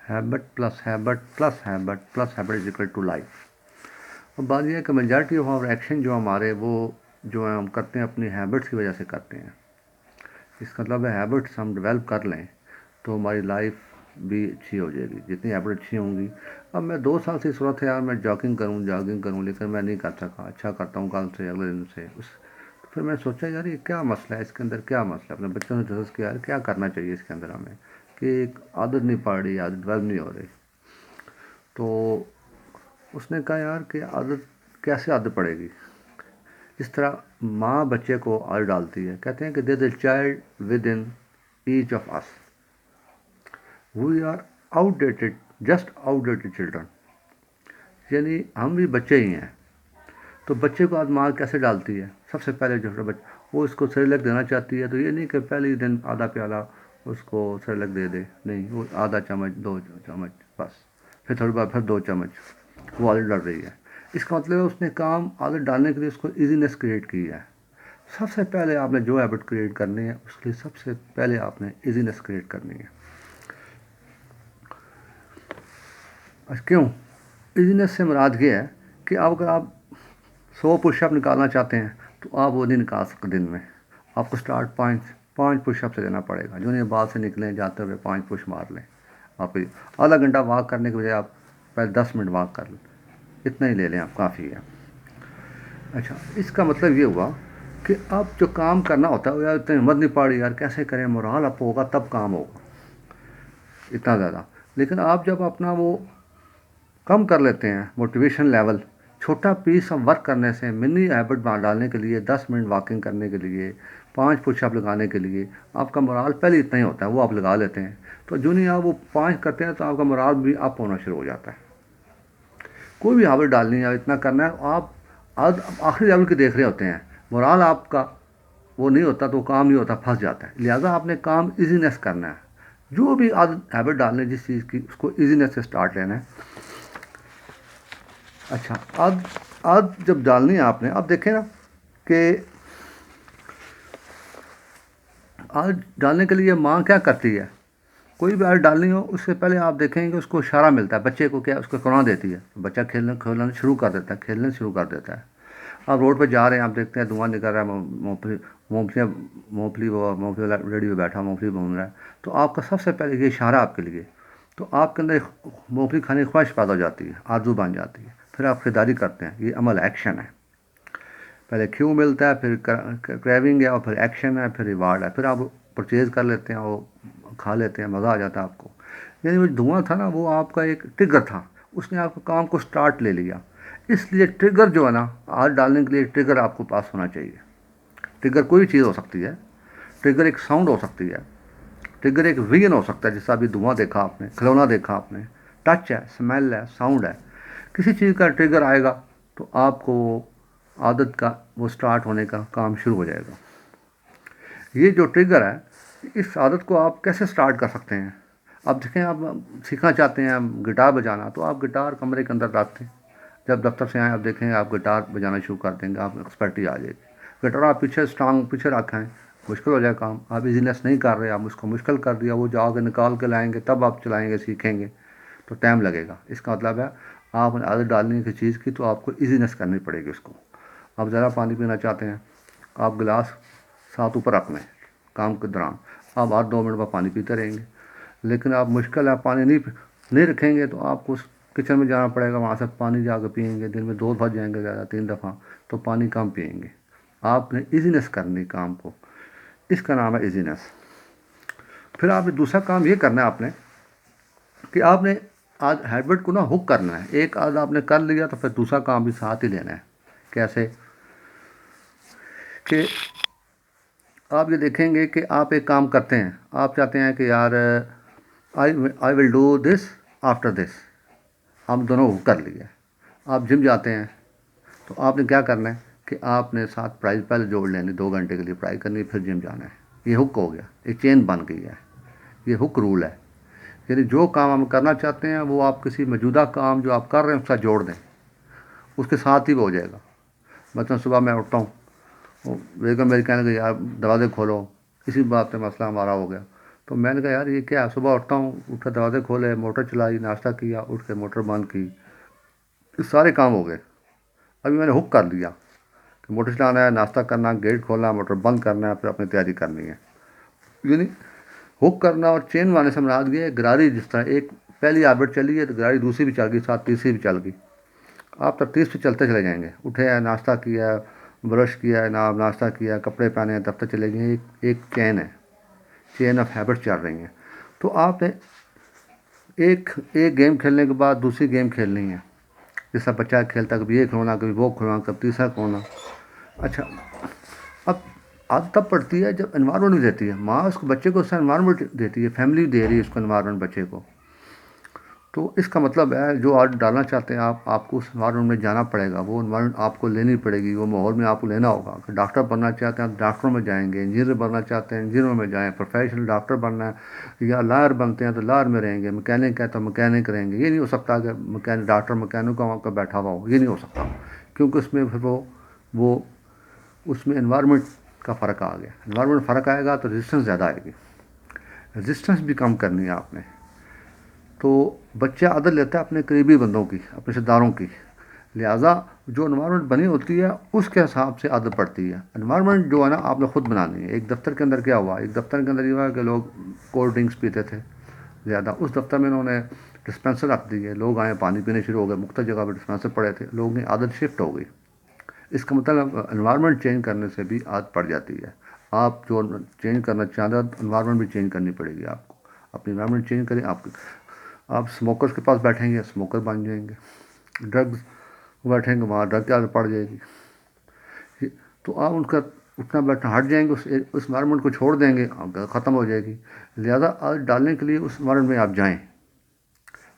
Habit plus habit plus habit plus habit is equal to life. اور بات یہ ہے کہ میجارٹی آف آور ایکشن جو ہمارے وہ جو ہے ہم کرتے ہیں اپنی ہیبٹس کی وجہ سے کرتے ہیں. اس کا مطلب ہے ہیبٹس ہم ڈیولپ کر لیں تو ہماری لائف بھی اچھی ہو جائے گی. جتنی ہیبٹ اچھی ہوں گی. اب میں 2 سال سے صورت ہے یار میں جاگنگ کروں لیکن میں نہیں کر سکا. اچھا کرتا ہوں کل سے اگلے دن سے پھر میں سوچا یار یہ کیا مسئلہ ہے اس کے اندر کیا مسئلہ ہے. اپنے بچوں سے ڈسکس کیا یار کیا کرنا چاہیے اس کے اندر ہمیں کہ ایک عادت نہیں پڑ رہی عادت ڈیولپ نہیں ہو رہی. تو اس نے کہا یار کہ عادت کیسے عادت پڑے گی. اس طرح ماں بچے کو عادت ڈالتی ہے. کہتے ہیں کہ there is a child within each of us. We are outdated just outdated children. یعنی ہم بھی بچے ہی ہیں. تو بچے کو آج ماں کیسے ڈالتی ہے. سب سے پہلے جو بچہ وہ اس کو سیریلک دینا چاہتی ہے تو یہ نہیں کہ پہلے دن آدھا پیالہ اس کو سیریلک دے دے. نہیں وہ آدھا چمچ 2 چمچ بس. پھر تھوڑی بار پھر 2 چمچ وہ عادت ڈال رہی ہے. اس کا مطلب ہے اس نے کام عادت ڈالنے کے لیے اس کو ایزینس کریٹ کی ہے. سب سے پہلے آپ نے جو ہیبٹ کریٹ کرنی ہے اس کے لیے سب سے پہلے آپ نے ایزینس کریٹ کرنی ہے. کیوں ایزینس سے مراد یہ ہے کہ اگر آپ 100 پش اپ نکالنا چاہتے ہیں تو آپ وہ نہیں نکال سکتے دن میں. آپ کو اسٹارٹ 5 پش اپ سے دینا پڑے گا. جو نہیں بعد سے نکلیں جاتے ہوئے 5 پش مار لیں. آپ آدھا گھنٹہ واک کرنے کے بجائے آپ پہلے 10 منٹ واک کر لیں. اتنا ہی لے لیں آپ کافی ہے. اچھا اس کا مطلب یہ ہوا کہ آپ جو کام کرنا ہوتا ہے یار اتنی ہمت نہیں پڑ رہی یار کیسے کریں. مورال اپ ہوگا تب کام ہوگا اتنا زیادہ. لیکن آپ جب اپنا وہ کم کر لیتے ہیں موٹیویشن لیول چھوٹا پیس آف ورک کرنے سے منی ہیبٹ ڈالنے کے لیے 10 منٹ واکنگ کرنے کے لیے 5 پش اپ لگانے کے لیے آپ کا مورال پہلے اتنا ہی ہوتا ہے وہ آپ لگا لیتے ہیں. تو جو نہیں آپ وہ 5 کرتے ہیں تو آپ کا مورال بھی اپ ہونا شروع ہو جاتا ہے. کوئی بھی ہیبٹ ڈالنی ہے اتنا کرنا ہے. آپ آخری لیول کے دیکھ رہے ہوتے ہیں مورال آپ کا وہ نہیں ہوتا تو کام نہیں ہوتا پھنس جاتا ہے. لہٰذا آپ نے کام ایزینس کرنا ہے. جو بھی عادت ہیبٹ ڈالنے جس چیز کی اس کو ایزینس سے سٹارٹ لینا ہے. اچھا عادت جب ڈالنی ہے آپ نے اب دیکھیں نا کہ عادت ڈالنے کے لیے ماں کیا کرتی ہے. کوئی بھی عادت ڈالنی ہو اس سے پہلے آپ دیکھیں گے اس کو اشارہ ملتا ہے. بچے کو کیا اس کو قرآن دیتی ہے. بچہ کھیلنا شروع کر دیتا ہے کھیلنے شروع کر دیتا ہے. آپ روڈ پہ جا رہے ہیں آپ دیکھتے ہیں دھواں نکل رہا ہے مونگفلی والا ریڈی پہ بیٹھا مونگفلی بھون رہا ہے. تو آپ کا سب سے پہلے یہ اشارہ آپ کے لیے تو آپ کے اندر مونگفلی کھانے کی خواہش پیدا ہو جاتی ہے آرزو بن جاتی ہے. پھر آپ خریداری کرتے ہیں. یہ عمل ایکشن ہے. پہلے کیوں ملتا ہے پھر کریونگ ہے اور پھر ایکشن ہے پھر ریوارڈ ہے. پھر آپ پرچیز کر لیتے ہیں وہ کھا لیتے ہیں مزہ آ جاتا ہے آپ کو. یعنی وہ دھواں تھا نا وہ آپ کا ایک ٹرگر تھا. اس نے آپ کو کام کو سٹارٹ لے لیا. اس لیے ٹرگر جو ہے نا عادت ڈالنے کے لیے ٹرگر آپ کو پاس ہونا چاہیے. ٹرگر کوئی چیز ہو سکتی ہے. ٹرگر ایک ساؤنڈ ہو سکتی ہے. ٹرگر ایک ویژن ہو سکتا ہے جیسا ابھی دھواں دیکھا آپ نے کھلونا دیکھا آپ نے ٹچ ہے اسمیل ہے ساؤنڈ ہے. کسی چیز کا ٹرگر آئے گا تو آپ کو عادت کا وہ سٹارٹ ہونے کا کام شروع ہو جائے گا. یہ جو ٹرگر ہے اس عادت کو آپ کیسے سٹارٹ کر سکتے ہیں. اب دیکھیں آپ سیکھنا چاہتے ہیں گٹار بجانا تو آپ گٹار کمرے کے اندر رکھتے ہیں. جب دفتر سے آئیں آپ دیکھیں آپ گٹار بجانا شروع کر دیں گے آپ ایکسپرٹی آ جائے گی. گٹار آپ پیچھے اسٹرانگ پیچھے رکھیں مشکل ہو جائے کام. آپ ایزینس نہیں کر رہے آپ اس کو مشکل کر دیا وہ جا کے نکال کے لائیں گے تب آپ چلائیں گے سیکھیں گے تو ٹائم لگے گا. اس کا مطلب ہے آپ نے عادت ڈالنے کی چیز کی تو آپ کو ایزینس کرنی پڑے گی اس کو. آپ ذرا پانی پینا چاہتے ہیں آپ گلاس ساتھ اوپر رکھ لیں کام کے دوران آپ 8-2 منٹ بعد پانی پیتے رہیں گے. لیکن آپ مشکل ہے پانی نہیں رکھیں گے تو آپ کو کچن میں جانا پڑے گا وہاں سے پانی جا کے پئیں گے. دن میں 2 دفعہ جائیں گے زیادہ 3 دفعہ تو پانی کم پئیں گے. آپ نے ایزینس کرنی کام کو. اس کا نام ہے ایزینس. پھر آپ نے دوسرا کام یہ کرنا ہے آپ نے کہ آپ نے آج ہیبٹ کو نا ہک کرنا ہے. ایک آدھ آپ نے کر لیا تو پھر دوسرا کام بھی ساتھ ہی لینا ہے. کیسے کہ آپ یہ دیکھیں گے کہ آپ ایک کام کرتے ہیں آپ چاہتے ہیں کہ یار آئی will do this after this. آپ دونوں ہک کر لیے. آپ جم جاتے ہیں تو آپ نے کیا کرنا ہے کہ آپ نے ساتھ پرائز پہلے جوڑ لینی 2 گھنٹے کے لیے پرائز کرنی پھر جم جانا ہے. یہ ہک ہو گیا. ایک چین بن گئی ہے. یہ ہک رول ہے. یعنی جو کام ہم کرنا چاہتے ہیں وہ آپ کسی موجودہ کام جو آپ کر رہے ہیں اس کا جوڑ دیں اس کے ساتھ ہی وہ ہو جائے گا. مثلاً صبح میں اٹھتا ہوں بیگم میری کہنے لگی یار دروازے کھولو. اسی بات پہ مسئلہ ہمارا ہو گیا. تو میں نے کہا یار یہ کیا ہے، صبح اٹھتا ہوں، اٹھ کے دروازے کھولے، موٹر چلائی، ناشتہ کیا، اٹھ کے موٹر بند کی، یہ سارے کام ہو گئے۔ ابھی میں نے ہک کر لیا کہ موٹر چلانا ہے، ناشتہ کرنا، گیٹ کھولنا، موٹر بند کرنا ہے، پھر اپنی تیاری کرنی ہے۔ یعنی ہک کرنا اور چین مارنے سے مراد یہ ہے گراری، جس طرح ایک پہلی ہیبٹ چلی ہے تو گراری دوسری بھی چل گئی، ساتھ تیسری بھی چل گئی، آپ ترتیب سے چلتے چلے جائیں گے۔ اٹھے ہیں، ناشتہ کیا ہے، برش کیا ہے، ناشتہ کیا ہے، کپڑے پہنے ہیں، دفتر چلے گئے، ایک چین ہے، چین آف ہیبٹ چل رہی ہیں۔ تو آپ نے ایک گیم کھیلنے کے بعد دوسری گیم کھیلنی ہے، جیسا بچہ کھیلتا ہے، کبھی یہ کھلونا، کبھی وہ کھلونا، کبھی تیسرا کھلونا۔ اچھا، اب عادت تب پڑتی ہے جب انوائرمنٹ بھی دیتی ہے، ماں اس کو بچے کو اس انوائرمنٹ دیتی ہے، فیملی دے رہی ہے اس کو انوائرمنٹ بچے کو۔ تو اس کا مطلب ہے جو عادت ڈالنا چاہتے ہیں آپ کو اس انوائرمنٹ میں جانا پڑے گا، وہ انوائرمنٹ آپ کو لینی پڑے گی، وہ ماحول میں آپ کو لینا ہوگا۔ اگر ڈاکٹر بننا چاہتے ہیں تو ڈاکٹروں میں جائیں گے، انجینئر بننا چاہتے ہیں انجینئروں میں جائیں، پروفیشنل ڈاکٹر بننا ہے یا لائر بنتے ہیں تو لائر میں رہیں گے، مکینک ہے تو مکینک رہیں گے۔ یہ نہیں ہو سکتا کہ ڈاکٹر مکینک کا بیٹھا ہوا ہو، یہ نہیں ہو سکتا، کیونکہ اس میں پھر وہ اس میں انوائرمنٹ کا فرق آ گیا۔ انوائرمنٹ فرق آئے گا تو ریزسٹنس زیادہ آئے گی، ریزسٹنس بھی کم کرنی ہے آپ نے۔ تو بچہ عادت لیتا ہے اپنے قریبی بندوں کی، اپنے رشتے داروں کی، لہٰذا جو انوائرمنٹ بنی ہوتی ہے اس کے حساب سے عادت پڑتی ہے۔ انوائرمنٹ جو ہے نا آپ نے خود بنانی ہے۔ ایک دفتر کے اندر کیا ہوا، ایک دفتر کے اندر یہ ہوا کہ لوگ کولڈ ڈرنکس پیتے تھے زیادہ، اس دفتر میں انہوں نے ڈسپینسر رکھ دی ہے، لوگ آئے پانی پینے شروع ہو گئے، مختلف جگہ پہ ڈسپینسر پڑے تھے، لوگوں کی عادت شفٹ ہو گئی۔ اس کا مطلب انوائرمنٹ چینج کرنے سے بھی عادت پڑ جاتی ہے۔ آپ جو چینج کرنا چاہتے ہیں انوائرمنٹ بھی چینج کرنی پڑے گی آپ کو، اپنی انوائرمنٹ چینج کریں۔ آپ اسموکرس کے پاس بیٹھیں گے، اسموکر بن جائیں گے، ڈرگز بیٹھیں گے، وہاں ڈرگ کی عادت پڑ جائے گی، تو آپ ان کا اٹھنا بیٹھنا ہٹ جائیں گے، اس انوائرمنٹ کو چھوڑ دیں گے، ختم ہو جائے گی۔ لہذا عادت ڈالنے کے لیے اس انوائرمنٹ میں آپ جائیں۔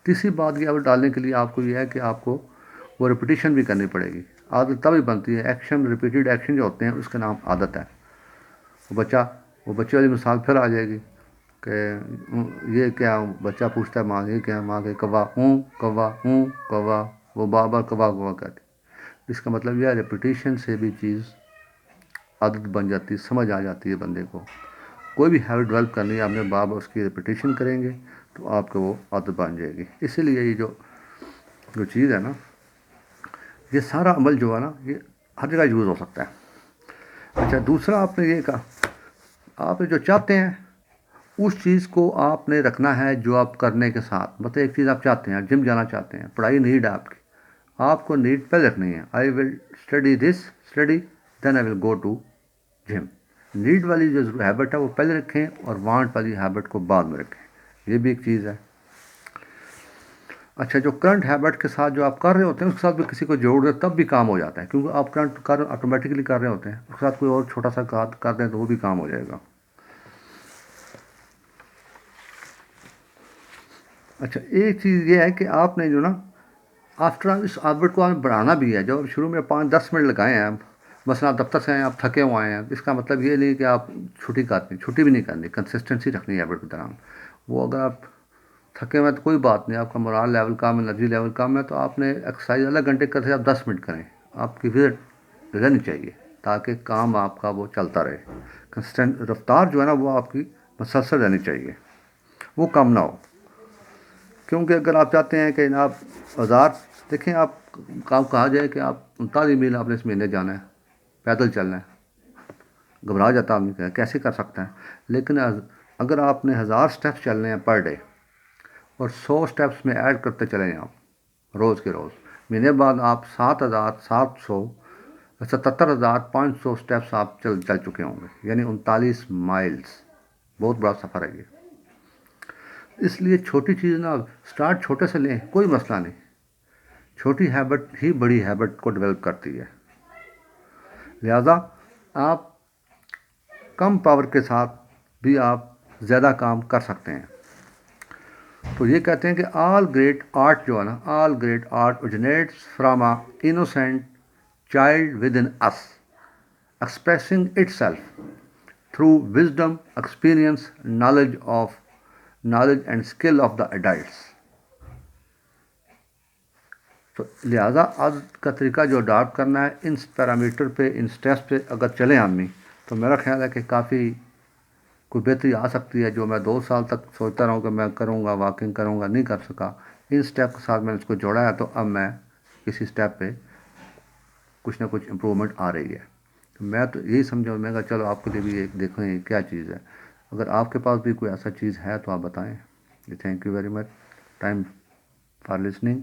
تیسری بات یہ عادت ڈالنے کے لیے آپ کو یہ ہے کہ آپ کو وہ ریپیٹیشن بھی کرنی پڑے گی۔ عادت تبھی بنتی ہے، ایکشن، ریپیٹیڈ ایکشن جو ہوتے ہیں اس کا نام عادت ہے۔ وہ بچے والی مثال پھر آ جائے گی کہ یہ کیا، بچہ پوچھتا ہے ماں یہ کیا، ماں کہ کوا ہوں کوا ہوں کوا، وہ بار بار کوا کوا کہتی۔ اس کا مطلب یہ ہے ریپیٹیشن سے بھی چیز عادت بن جاتی ہے، سمجھ آ جاتی ہے بندے کو۔ کوئی بھی ہیبٹ ڈیولپ کرنی ہے آپ نے، بار بار اس کی ریپیٹیشن کریں گے تو آپ کو وہ عادت بن جائے گی۔ اسی لیے یہ جو چیز ہے نا، یہ سارا عمل جو ہے نا یہ ہر جگہ یوز ہو سکتا ہے۔ اچھا، دوسرا آپ نے یہ کہا، آپ جو چاہتے ہیں اس چیز کو آپ نے رکھنا ہے جو آپ کرنے کے ساتھ، مطلب ایک چیز آپ چاہتے ہیں، آپ جم جانا چاہتے ہیں، پڑھائی نیڈ ہے آپ کو نیڈ پہلے رکھنی ہے۔ I will study this study then I will go to gym. Need والی جو ہیبٹ ہے وہ پہلے رکھیں اور وانٹ والی ہیبٹ کو بعد میں رکھیں، یہ بھی ایک چیز ہے۔ اچھا، جو کرنٹ ہیبٹ کے ساتھ جو آپ کر رہے ہوتے ہیں اس کے ساتھ بھی کسی کو جوڑ دیں تب بھی کام ہو جاتا ہے، کیونکہ آپ کرنٹ آٹومیٹکلی کر رہے ہوتے ہیں، اس کے ساتھ کوئی اور چھوٹا سا کر دیں تو وہ بھی کام ہو جائے گا۔ اچھا، ایک چیز یہ ہے کہ آپ نے جو نا آفٹر اس ہیبٹ کو آپ نے بڑھانا بھی ہے۔ جو شروع میں 5-10 منٹ لگائے ہیں، مثلا آپ دفتر سے آئے ہیں، آپ تھکے ہوئے ہیں، اس کا مطلب یہ نہیں کہ آپ چھٹی بھی نہیں کرنی، کنسسٹنسی رکھنی ہے ہیبٹ کے دوران۔ وہ اگر آپ تھکے ہوئے تو کوئی بات نہیں، آپ کا مورال لیول کم ہے، انرجی لیول کم ہے، تو آپ نے ایکسرسائز آدھا گھنٹے کرتے آپ 10 منٹ کریں، آپ کی وزٹ رہنی چاہیے تاکہ کام آپ کا وہ چلتا رہے۔ کنسسٹنٹ رفتار جو ہے نا وہ آپ کی مسلسل رہنی چاہیے، وہ کم نہ ہو۔ کیونکہ اگر آپ چاہتے ہیں کہ جناب دیکھیں، آپ کہا جائے کہ آپ 39 میل آپ نے اس مہینے جانا ہے، پیدل چلنا ہے، گھبرا جاتا آدمی کہ کیسے کر سکتا ہے۔ لیکن اگر آپ نے 1000 اسٹیپس چلنے ہیں پر ڈے اور 100 اسٹیپس میں ایڈ کرتے چلیں آپ روز کے روز، مہینے بعد آپ 77,500 اسٹیپس آپ چل چکے ہوں گے، یعنی 39 مائلز، بہت بڑا سفر ہے یہ۔ اس لیے چھوٹی چیز نہ، سٹارٹ چھوٹے سے لیں، کوئی مسئلہ نہیں، چھوٹی ہیبٹ ہی بڑی ہیبٹ کو ڈیولپ کرتی ہے۔ لہذا آپ کم پاور کے ساتھ بھی آپ زیادہ کام کر سکتے ہیں۔ تو یہ کہتے ہیں کہ آل گریٹ آرٹ جو ہے نا، all great art originates from a innocent child within us, expressing itself through wisdom, experience, knowledge and skill of the adults۔ تو لہٰذا عادت کا طریقہ جو اڈاپٹ کرنا ہے، ان پیرامیٹر پہ، ان اسٹیپس پہ اگر چلیں آدمی، تو میرا خیال ہے کہ کافی کوئی بہتری آ سکتی ہے جو میں 2 سال تک سوچتا رہا ہوں کہ میں کروں گا، واکنگ کروں گا، نہیں کر سکا. ان سٹیپ کے ساتھ میں نے اس کو جوڑا ہے، تو اب میں کسی سٹیپ پہ کچھ نہ کچھ امپرومنٹ آ رہی ہے. میں تو یہی سمجھا، میں کہا چلو آپ کے لیے بھی ایک دیکھیں یہ کیا چیز ہے. اگر آپ کے پاس بھی کوئی ایسا چیز ہے تو آپ بتائیں. Thank you very much time for listening.